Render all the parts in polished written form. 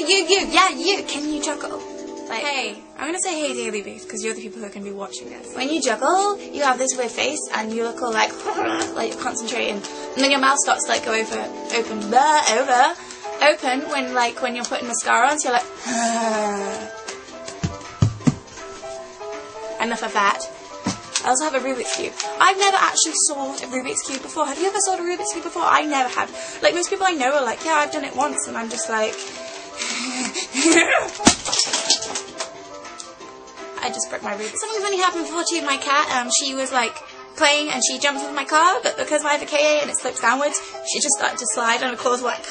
yeah, you, can you juggle? Like, hey, I'm gonna say hey daily babe, because you're the people who are gonna be watching this. When you juggle, you have this weird face, and you look all like you're concentrating, and then your mouth starts to like go open, when you're putting mascara on, so you're like, enough of that. I also have a Rubik's Cube. I've never actually solved a Rubik's Cube before. Have you ever solved a Rubik's Cube before? I never have. Like, most people I know are like, yeah, I've done it once, and I'm just like... I just broke my Rubik's. Something funny happened before too. My cat, she was like playing, and she jumped into my car, but because I have a KA and it slopes downwards, she just started to slide, and of course, like...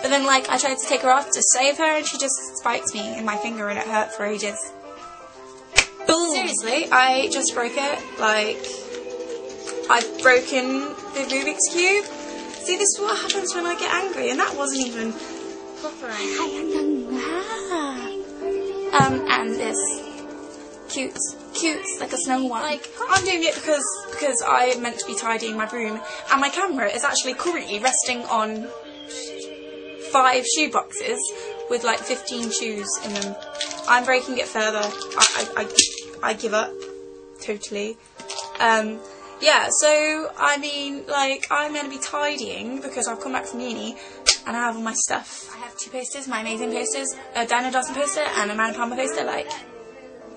But then, like, I tried to take her off to save her, and she just spiked me in my finger, and it hurt for ages. Boom. Seriously, I just broke it. Like, I've broken the Rubik's Cube. See, this is what happens when I get angry, and that wasn't even proper and this cute, like a snow one. Like, I'm doing it because I'm meant to be tidying my room, and my camera is actually currently resting on 5 shoe boxes with like 15 shoes in them. I'm breaking it further. I give up totally. Yeah, so I mean, like, I'm meant to be tidying because I've come back from uni and I have all my stuff. I have 2 posters, my amazing posters, a ZhadNBeL poster and a Man Palmer poster, like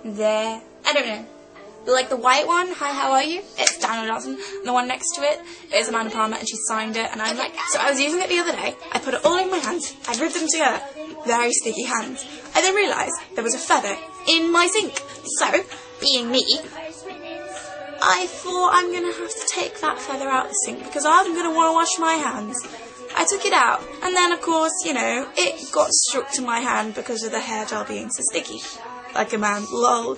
there. I don't know. Like the white one, hi, how are you? It's ZhadNBeL. And the one next to it is Amanda Palmer, and she signed it, and I'm like, so I was using it the other day, I put it all in my hands, I rubbed them together, very sticky hands. I then realised there was a feather in my sink. So, being me, I thought I'm going to have to take that feather out of the sink because I'm going to want to wash my hands. I took it out, and then of course, you know, it got stuck to my hand because of the hair gel being so sticky. Like a man, lol.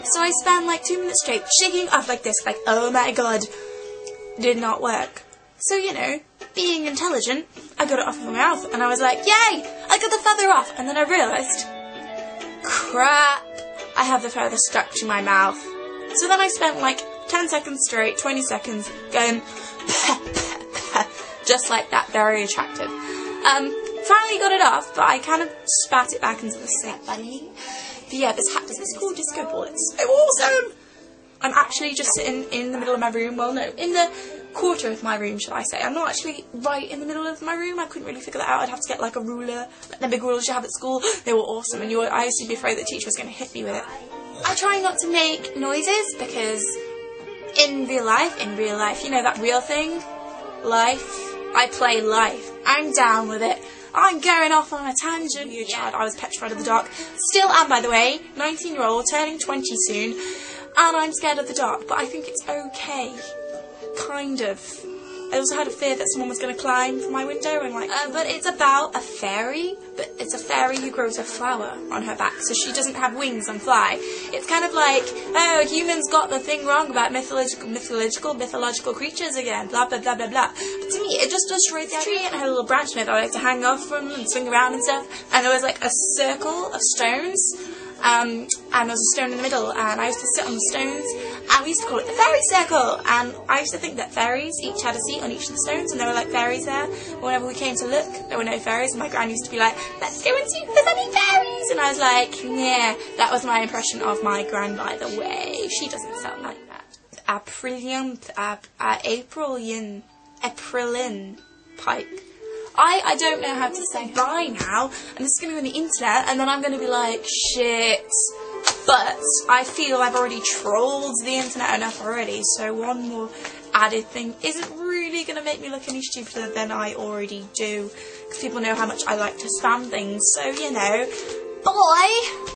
So I spent like 2 minutes straight shaking off like this, like, oh my god, did not work. So, you know, being intelligent, I got it off of my mouth, and I was like, yay, I got the feather off, and then I realised, crap, I have the feather stuck to my mouth. So then I spent like 10 seconds straight, 20 seconds, going, just like that, very attractive. Finally got it off, but I kind of spat it back into the sink, buddy. But yeah, this hat, does this cool disco ball? It's so awesome! I'm actually just sitting in the middle of my room. Well, no, in the quarter of my room, shall I say. I'm not actually right in the middle of my room. I couldn't really figure that out. I'd have to get like a ruler, like the big rulers you have at school. They were awesome, and I used to be afraid the teacher was going to hit me with it. I try not to make noises because in real life, you know that real thing? Life. I play life. I'm down with it. I'm going off on a tangent. You child, I was petrified of the dark. Still am, by the way. 19-year-old, turning 20 soon. And I'm scared of the dark, but I think it's okay. Kind of. I also had a fear that someone was going to climb from my window and like... but it's about a fairy, but it's a fairy who grows a flower on her back, so she doesn't have wings and fly. It's kind of like, oh, humans got the thing wrong about mythological creatures again, blah, blah, blah, blah, blah. But to me, it just destroyed the tree, and I had a little branch in it that I like to hang off from and swing around and stuff, and there was like a circle of stones, and there was a stone in the middle, and I used to sit on the stones, and we used to call it the fairy circle, and I used to think that fairies each had a seat on each of the stones, and there were like fairies there, but whenever we came to look, there were no fairies, and my gran used to be like, let's go and see if there's any fairies, and I was like, yeah, that was my impression of my gran, by the way. She doesn't sound like that. Aprilin Pike. I don't know how to say bye now, and this is going to be on the internet, and then I'm going to be like, shit. But I feel I've already trolled the internet enough already, so one more added thing isn't really going to make me look any stupider than I already do, because people know how much I like to spam things, so, you know, bye!